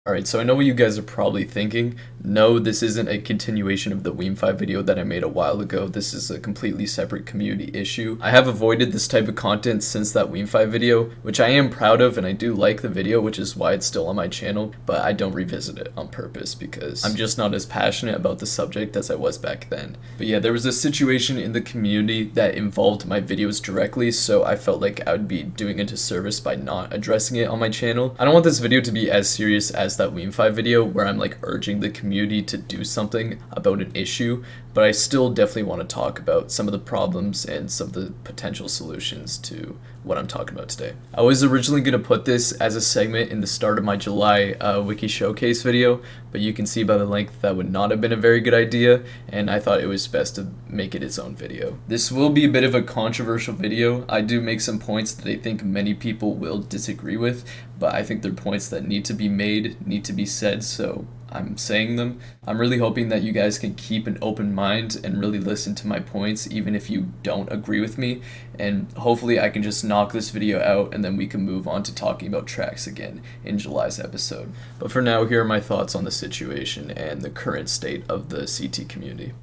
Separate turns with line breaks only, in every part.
Alright, so I know what you guys are probably thinking. No, this isn't a continuation of the Weem5 video that I made a while ago. This is a completely separate community issue. I have avoided this type of content since that Weem5 video, which I am proud of, and I do like the video, which is why it's still on my channel, but I don't revisit it on purpose because I'm just not as passionate about the subject as I was back then. But yeah, there was a situation in the community that involved my videos directly, so I felt like I would be doing a disservice by not addressing it on my channel. I don't want this video to be as serious as that Weem5 video where I'm like urging the community to do something about an issue, but I still definitely want to talk about some of the problems and some of the potential solutions to what I'm talking about today. I was originally going to put this as a segment in the start of my July wiki showcase video, but you can see by the length that would not have been a very good idea, and I thought it was best to make it its own video. This will be a bit of a controversial video. I do make some points that I think many people will disagree with, but I think they're points that need to be made, need to be said, so I'm saying them. I'm really hoping that you guys can keep an open mind and really listen to my points even if you don't agree with me, and hopefully I can just knock this video out and then we can move on to talking about tracks again in July's episode. But for now, here are my thoughts on the situation and the current state of the CT community.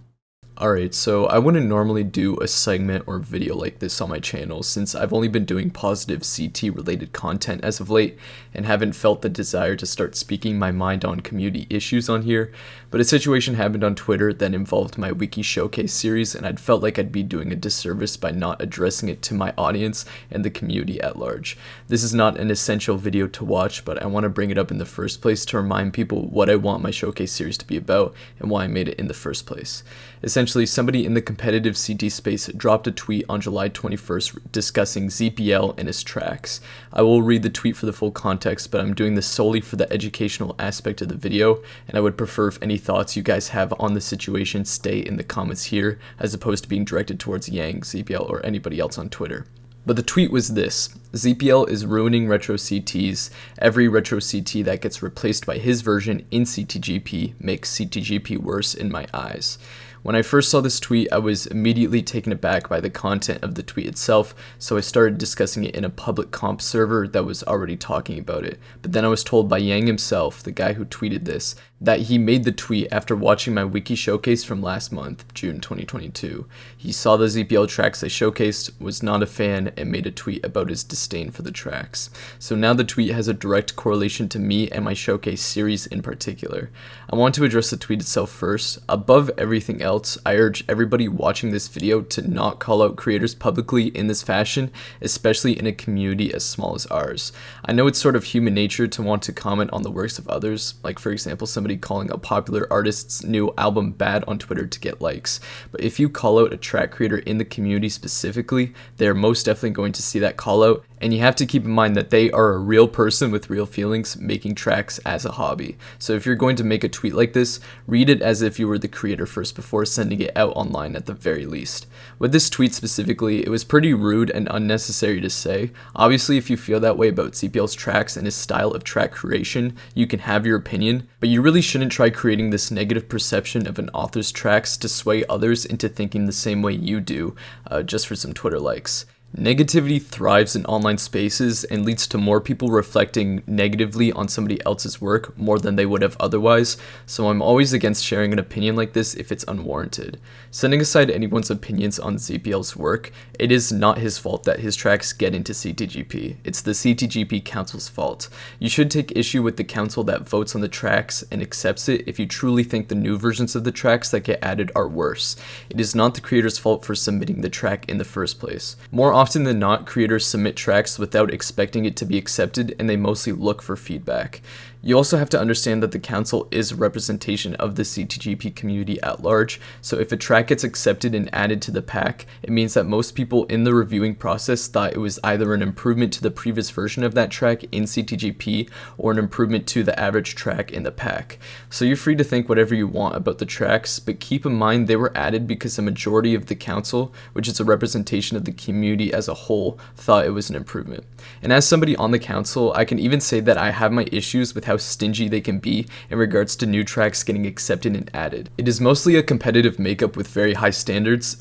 Alright, so I wouldn't normally do a segment or video like this on my channel since I've only been doing positive CT related content as of late and haven't felt the desire to start speaking my mind on community issues on here, but a situation happened on Twitter that involved my Wiki Showcase series and I'd felt like I'd be doing a disservice by not addressing it to my audience and the community at large. This is not an essential video to watch, but I want to bring it up in the first place to remind people what I want my showcase series to be about and why I made it in the first place. Essentially, somebody in the competitive CT space dropped a tweet on July 21st discussing ZPL and his tracks. I will read the tweet for the full context, but I'm doing this solely for the educational aspect of the video, and I would prefer if any thoughts you guys have on the situation stay in the comments here, as opposed to being directed towards Yang, ZPL, or anybody else on Twitter. But the tweet was this: ZPL is ruining retro CTs. Every retro CT that gets replaced by his version in CTGP makes CTGP worse in my eyes. When I first saw this tweet, I was immediately taken aback by the content of the tweet itself, so I started discussing it in a public comp server that was already talking about it. But then I was told by Yang himself, the guy who tweeted this, that he made the tweet after watching my wiki showcase from last month, June 2022. He saw the ZPL tracks I showcased, was not a fan, and made a tweet about his disdain for the tracks. So now the tweet has a direct correlation to me and my showcase series in particular. I want to address the tweet itself first. Above everything else, I urge everybody watching this video to not call out creators publicly in this fashion, especially in a community as small as ours. I know it's sort of human nature to want to comment on the works of others, like for example somebody calling a popular artist's new album bad on Twitter to get likes, but if you call out a track creator in the community specifically, they're most definitely going to see that call out, and you have to keep in mind that they are a real person with real feelings making tracks as a hobby. So if you're going to make a tweet like this, read it as if you were the creator first before sending it out online at the very least. With this tweet specifically, it was pretty rude and unnecessary to say. Obviously, if you feel that way about CPL's tracks and his style of track creation, you can have your opinion, but you really shouldn't try creating this negative perception of an author's tracks to sway others into thinking the same way you do, just for some Twitter likes. Negativity thrives in online spaces and leads to more people reflecting negatively on somebody else's work more than they would have otherwise, so I'm always against sharing an opinion like this if it's unwarranted. Setting aside anyone's opinions on ZPL's work, it is not his fault that his tracks get into CTGP. It's the CTGP Council's fault. You should take issue with the council that votes on the tracks and accepts it if you truly think the new versions of the tracks that get added are worse. It is not the creator's fault for submitting the track in the first place. More often than not, creators submit tracks without expecting it to be accepted, and they mostly look for feedback. You also have to understand that the council is a representation of the CTGP community at large, so if a track gets accepted and added to the pack, it means that most people in the reviewing process thought it was either an improvement to the previous version of that track in CTGP or an improvement to the average track in the pack. So you're free to think whatever you want about the tracks, but keep in mind they were added because the majority of the council, which is a representation of the community as a whole, thought it was an improvement. And as somebody on the council, I can even say that I have my issues with how stingy they can be in regards to new tracks getting accepted and added. It is mostly a competitive makeup with very high standards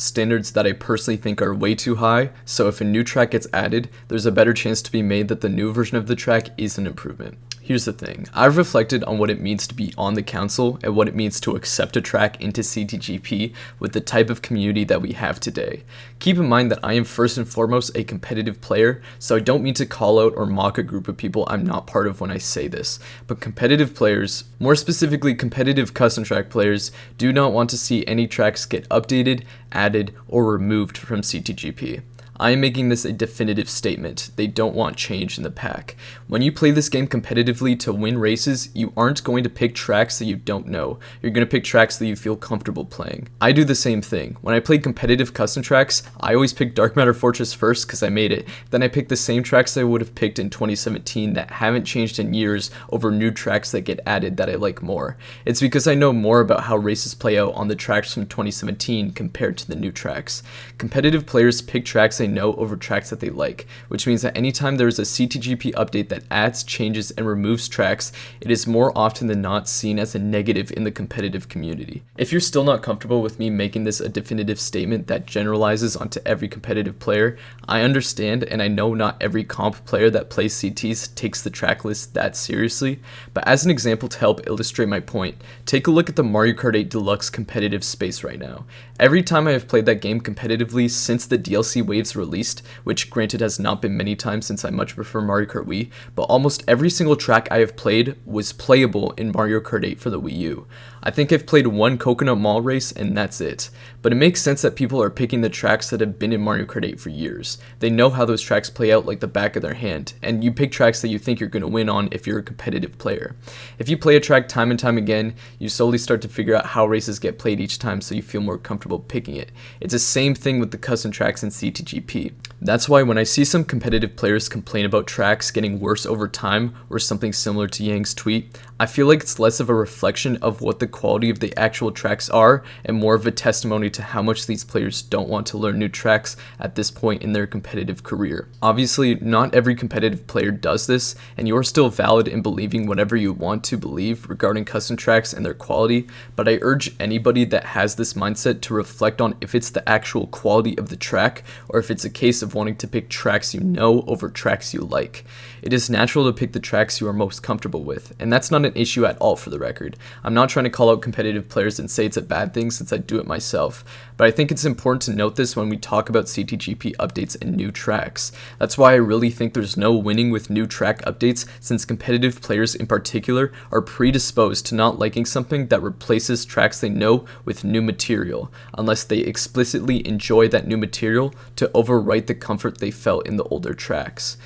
that I personally think are way too high, so if a new track gets added, there's a better chance to be made that the new version of the track is an improvement. Here's the thing, I've reflected on what it means to be on the council and what it means to accept a track into CTGP with the type of community that we have today. Keep in mind that I am first and foremost a competitive player, so I don't mean to call out or mock a group of people I'm not part of when I say this, but competitive players, more specifically competitive custom track players, do not want to see any tracks get updated, added, or removed from CTGP. I am making this a definitive statement. They don't want change in the pack. When you play this game competitively to win races, you aren't going to pick tracks that you don't know. You're going to pick tracks that you feel comfortable playing. I do the same thing. When I play competitive custom tracks, I always pick Dark Matter Fortress first because I made it. Then I pick the same tracks I would have picked in 2017 that haven't changed in years over new tracks that get added that I like more. It's because I know more about how races play out on the tracks from 2017 compared to the new tracks. Competitive players pick tracks they know over tracks that they like, which means that anytime there is a CTGP update that adds, changes, and removes tracks, it is more often than not seen as a negative in the competitive community. If you're still not comfortable with me making this a definitive statement that generalizes onto every competitive player, I understand, and I know not every comp player that plays CTs takes the track list that seriously, but as an example to help illustrate my point, take a look at the Mario Kart 8 Deluxe competitive space right now. Every time I have played that game competitively since the DLC waves released, which granted has not been many times since I much prefer Mario Kart Wii, but almost every single track I have played was playable in Mario Kart 8 for the Wii U. I think I've played one Coconut Mall race and that's it, but it makes sense that people are picking the tracks that have been in Mario Kart 8 for years. They know how those tracks play out like the back of their hand, and you pick tracks that you think you're going to win on if you're a competitive player. If you play a track time and time again, you slowly start to figure out how races get played each time so you feel more comfortable picking it. It's the same thing with the custom tracks in CTGP. That's why when I see some competitive players complain about tracks getting worse over time or something similar to Yang's tweet, I feel like it's less of a reflection of what the quality of the actual tracks are and more of a testimony to how much these players don't want to learn new tracks at this point in their competitive career. Obviously, not every competitive player does this, and you're still valid in believing whatever you want to believe regarding custom tracks and their quality, but I urge anybody that has this mindset to reflect on if it's the actual quality of the track or if it's a case of wanting to pick tracks you know over tracks you like. It is natural to pick the tracks you are most comfortable with, and that's not an issue at all for the record. I'm not trying to call out competitive players and say it's a bad thing since I do it myself, but I think it's important to note this when we talk about CTGP updates and new tracks. That's why I really think there's no winning with new track updates, since competitive players in particular are predisposed to not liking something that replaces tracks they know with new material, unless they explicitly enjoy that new material to overwrite the comfort they felt in the older tracks.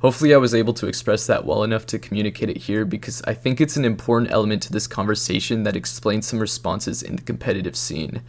Hopefully I was able to express that well enough to communicate it here, because I think it's an important element to this conversation that explains some responses in the competitive scene.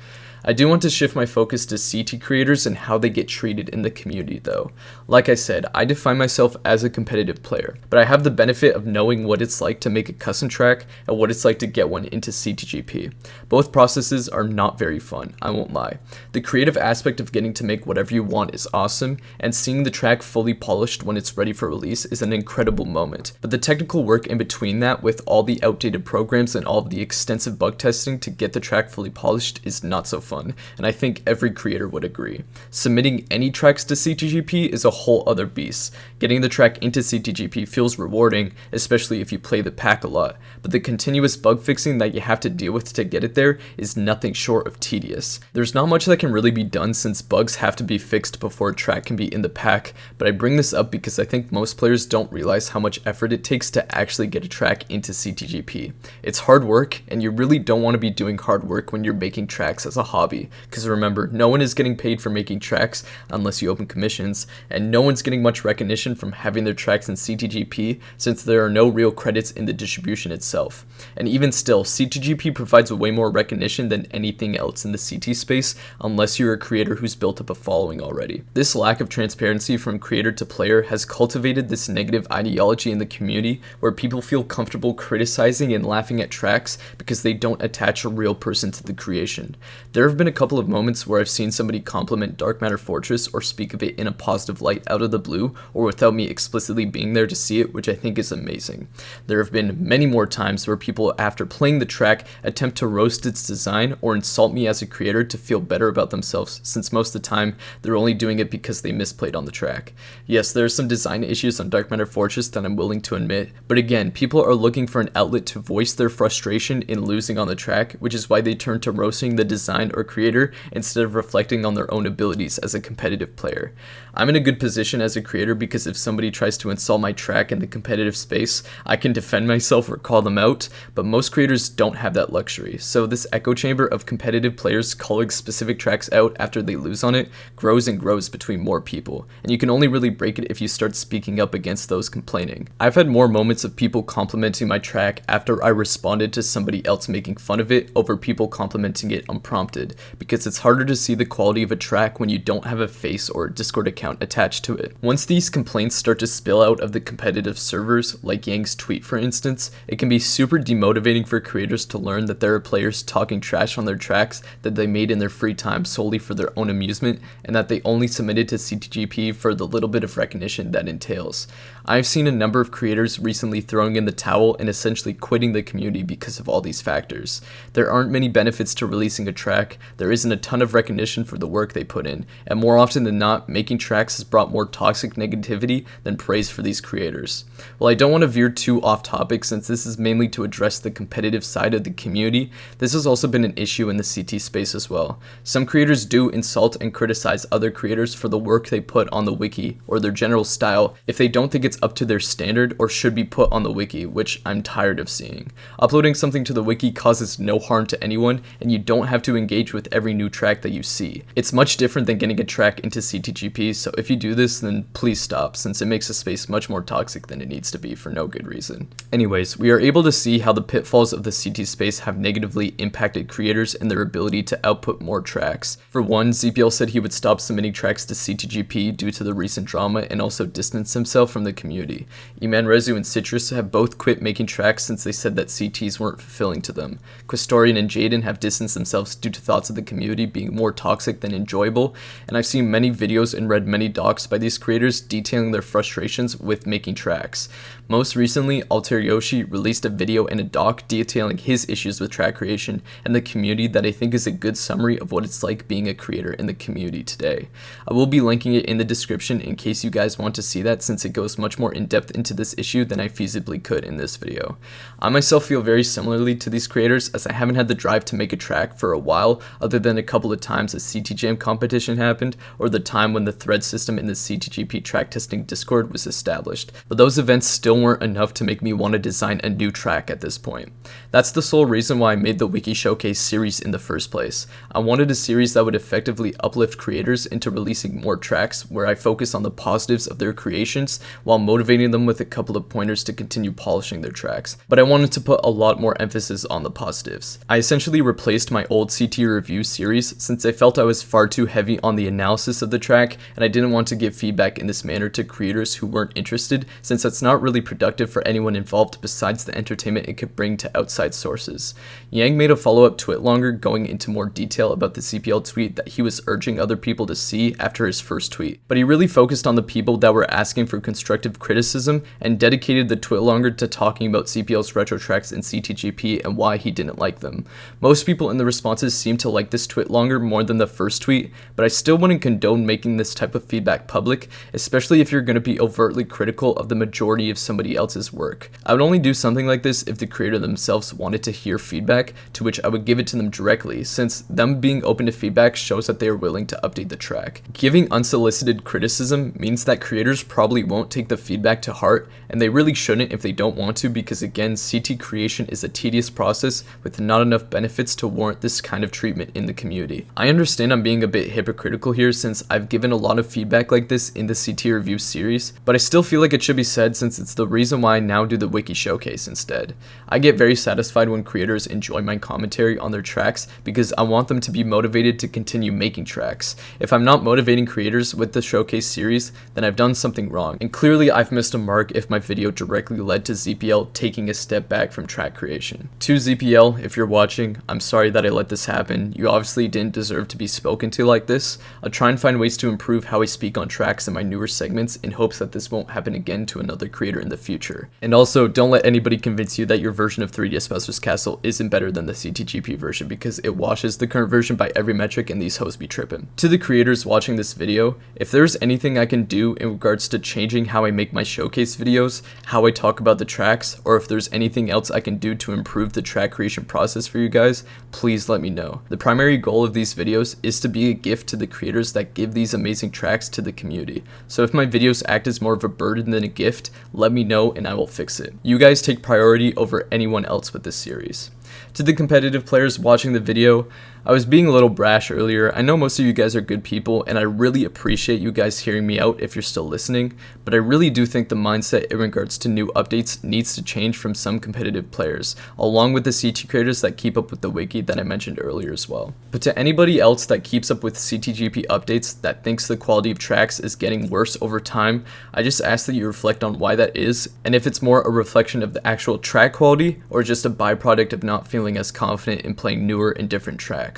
I do want to shift my focus to CT creators and how they get treated in the community though. Like I said, I define myself as a competitive player, but I have the benefit of knowing what it's like to make a custom track and what it's like to get one into CTGP. Both processes are not very fun, I won't lie. The creative aspect of getting to make whatever you want is awesome, and seeing the track fully polished when it's ready for release is an incredible moment. But the technical work in between that, with all the outdated programs and all of the extensive bug testing to get the track fully polished, is not so fun, and I think every creator would agree. Submitting any tracks to CTGP is a whole other beast. Getting the track into CTGP feels rewarding, especially if you play the pack a lot, but the continuous bug fixing that you have to deal with to get it there is nothing short of tedious. There's not much that can really be done since bugs have to be fixed before a track can be in the pack, but I bring this up because I think most players don't realize how much effort it takes to actually get a track into CTGP. It's hard work, and you really don't want to be doing hard work when you're making tracks as a hobby, because remember, no one is getting paid for making tracks unless you open commissions, and no one's getting much recognition from having their tracks in CTGP since there are no real credits in the distribution itself. And even still, CTGP provides way more recognition than anything else in the CT space unless you're a creator who's built up a following already. This lack of transparency from creator to player has cultivated this negative ideology in the community where people feel comfortable criticizing and laughing at tracks because they don't attach a real person to the creation. There have been a couple of moments where I've seen somebody compliment Dark Matter Fortress or speak of it in a positive light out of the blue or without me explicitly being there to see it, which I think is amazing. There have been many more times where people, after playing the track, attempt to roast its design or insult me as a creator to feel better about themselves, since most of the time they're only doing it because they misplayed on the track. Yes, there are some design issues on Dark Matter Fortress that I'm willing to admit, but again, people are looking for an outlet to voice their frustration in losing on the track, which is why they turn to roasting the design or creator instead of reflecting on their own abilities as a competitive player. I'm in a good position as a creator because if somebody tries to insult my track in the competitive space, I can defend myself or call them out, but most creators don't have that luxury. So this echo chamber of competitive players calling specific tracks out after they lose on it grows and grows between more people, and you can only really break it if you start speaking up against those complaining. I've had more moments of people complimenting my track after I responded to somebody else making fun of it over people complimenting it unprompted, because it's harder to see the quality of a track when you don't have a face or a Discord account attached to it. Once these complaints start to spill out of the competitive servers, like Yang's tweet for instance, it can be super demotivating for creators to learn that there are players talking trash on their tracks that they made in their free time solely for their own amusement, and that they only submitted to CTGP for the little bit of recognition that entails. I've seen a number of creators recently throwing in the towel and essentially quitting the community because of all these factors. There aren't many benefits to releasing a track, there isn't a ton of recognition for the work they put in, and more often than not, making tracks has brought more toxic negativity than praise for these creators. While I don't want to veer too off topic since this is mainly to address the competitive side of the community, this has also been an issue in the CT space as well. Some creators do insult and criticize other creators for the work they put on the wiki or their general style if they don't think it's up to their standard or should be put on the wiki, which I'm tired of seeing. Uploading something to the wiki causes no harm to anyone, and you don't have to engage with every new track that you see. It's much different than getting a track into CTGP, so if you do this, then please stop, since it makes the space much more toxic than it needs to be for no good reason. Anyways, we are able to see how the pitfalls of the CT space have negatively impacted creators and their ability to output more tracks. For one, ZPL said he would stop submitting tracks to CTGP due to the recent drama and also distance himself from the community. Imanrezu and Citrus have both quit making tracks since they said that CTs weren't fulfilling to them. Questorian and Jaden have distanced themselves due to thoughts of the community being more toxic than enjoyable, and I've seen many videos and read many docs by these creators detailing their frustrations with making tracks. Most recently, Alter Yoshi released a video and a doc detailing his issues with track creation and the community that I think is a good summary of what it's like being a creator in the community today. I will be linking it in the description in case you guys want to see that, since it goes much more in depth into this issue than I feasibly could in this video. I myself feel very similarly to these creators, as I haven't had the drive to make a track for a while, other than a couple of times a CTGM competition happened or the time when the thread system in the CTGP track testing Discord was established, but those events still weren't enough to make me want to design a new track at this point. That's the sole reason why I made the Wiki Showcase series in the first place. I wanted a series that would effectively uplift creators into releasing more tracks, where I focus on the positives of their creations while motivating them with a couple of pointers to continue polishing their tracks. But I wanted to put a lot more emphasis on the positives. I essentially replaced my old CT review series since I felt I was far too heavy on the analysis of the track, and I didn't want to give feedback in this manner to creators who weren't interested, since that's not really productive for anyone involved besides the entertainment it could bring to outside sources. Yang made a follow-up tweet longer going into more detail about the CPL tweet that he was urging other people to see after his first tweet, but he really focused on the people that were asking for constructive criticism and dedicated the tweet longer to talking about CPL's retro tracks in CTGP and why he didn't like them. Most people in the responses seemed to like this tweet longer more than the first tweet, but I still wouldn't condone making this type of feedback public, especially if you're going to be overtly critical of the majority of somebody else's work. I would only do something like this if the creator themselves wanted to hear feedback, to which I would give it to them directly, since them being open to feedback shows that they are willing to update the track. Giving unsolicited criticism means that creators probably won't take the feedback to heart, and they really shouldn't if they don't want to, because again, CT creation is a tedious process with not enough benefits to warrant this kind of treatment in the community. I understand I'm being a bit hypocritical here since I've given a lot of feedback like this in the CT review series, but I still feel like it should be said since it's the reason why I now do the Wiki Showcase instead. I get very satisfied when creators enjoy my commentary on their tracks because I want them to be motivated to continue making tracks. If I'm not motivating creators with the Showcase series, then I've done something wrong, and clearly I've missed a mark if my video directly led to ZPL taking a step back from track creation. To ZPL, if you're watching, I'm sorry that I let this happen. You obviously didn't deserve to be spoken to like this. I'll try and find ways to improve how I speak on tracks in my newer segments in hopes that this won't happen again to another creator in the future. And also, don't let anybody convince you that your version of 3DS Bowser's Castle isn't better than the CTGP version, because it washes the current version by every metric and these hoes be tripping. To the creators watching this video, if there's anything I can do in regards to changing how I make my showcase videos, how I talk about the tracks, or if there's anything else I can do to improve the track creation process for you guys, please let me know. The primary goal of these videos is to be a gift to the creators that give these amazing tracks to the community. So if my videos act as more of a burden than a gift, let me know and I will fix it. You guys take priority over anyone else with this series. To the competitive players watching the video, I was being a little brash earlier. I know most of you guys are good people, and I really appreciate you guys hearing me out if you're still listening, but I really do think the mindset in regards to new updates needs to change from some competitive players, along with the CT creators that keep up with the wiki that I mentioned earlier as well. But to anybody else that keeps up with CTGP updates that thinks the quality of tracks is getting worse over time, I just ask that you reflect on why that is, and if it's more a reflection of the actual track quality or just a byproduct of not feeling as confident in playing newer and different tracks.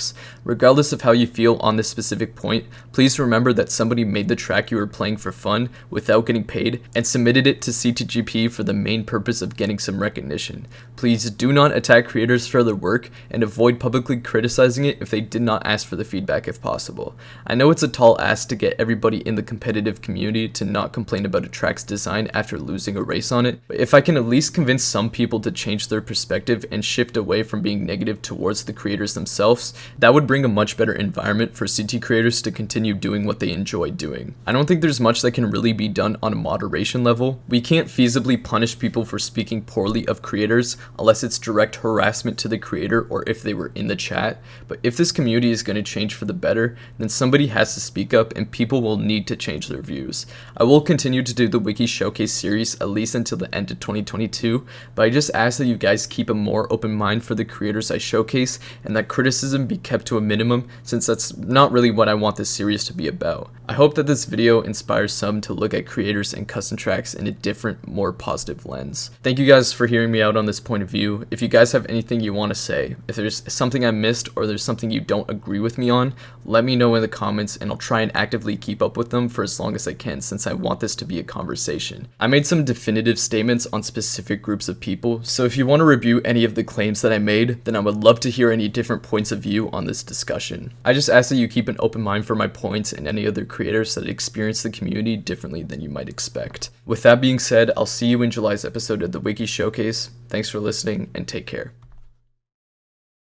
Regardless of how you feel on this specific point, please remember that somebody made the track you were playing for fun without getting paid and submitted it to CTGP for the main purpose of getting some recognition. Please do not attack creators for their work and avoid publicly criticizing it if they did not ask for the feedback if possible. I know it's a tall ask to get everybody in the competitive community to not complain about a track's design after losing a race on it, but if I can at least convince some people to change their perspective and shift away from being negative towards the creators themselves, that would bring a much better environment for CT creators to continue doing what they enjoy doing. I don't think there's much that can really be done on a moderation level. We can't feasibly punish people for speaking poorly of creators unless it's direct harassment to the creator or if they were in the chat, but if this community is going to change for the better, then somebody has to speak up and people will need to change their views. I will continue to do the Wiki Showcase series at least until the end of 2022, but I just ask that you guys keep a more open mind for the creators I showcase and that criticism be kept to a minimum, since that's not really what I want this series to be about. I hope that this video inspires some to look at creators and custom tracks in a different, more positive lens. Thank you guys for hearing me out on this point of view. If you guys have anything you want to say, if there's something I missed or there's something you don't agree with me on, let me know in the comments and I'll try and actively keep up with them for as long as I can, since I want this to be a conversation. I made some definitive statements on specific groups of people, so if you want to review any of the claims that I made, then I would love to hear any different points of view on this discussion. I just ask that you keep an open mind for my points and any other creators that experience the community differently than you might expect. With that being said, I'll see you in July's episode of the Wiki Showcase. Thanks for listening and take care.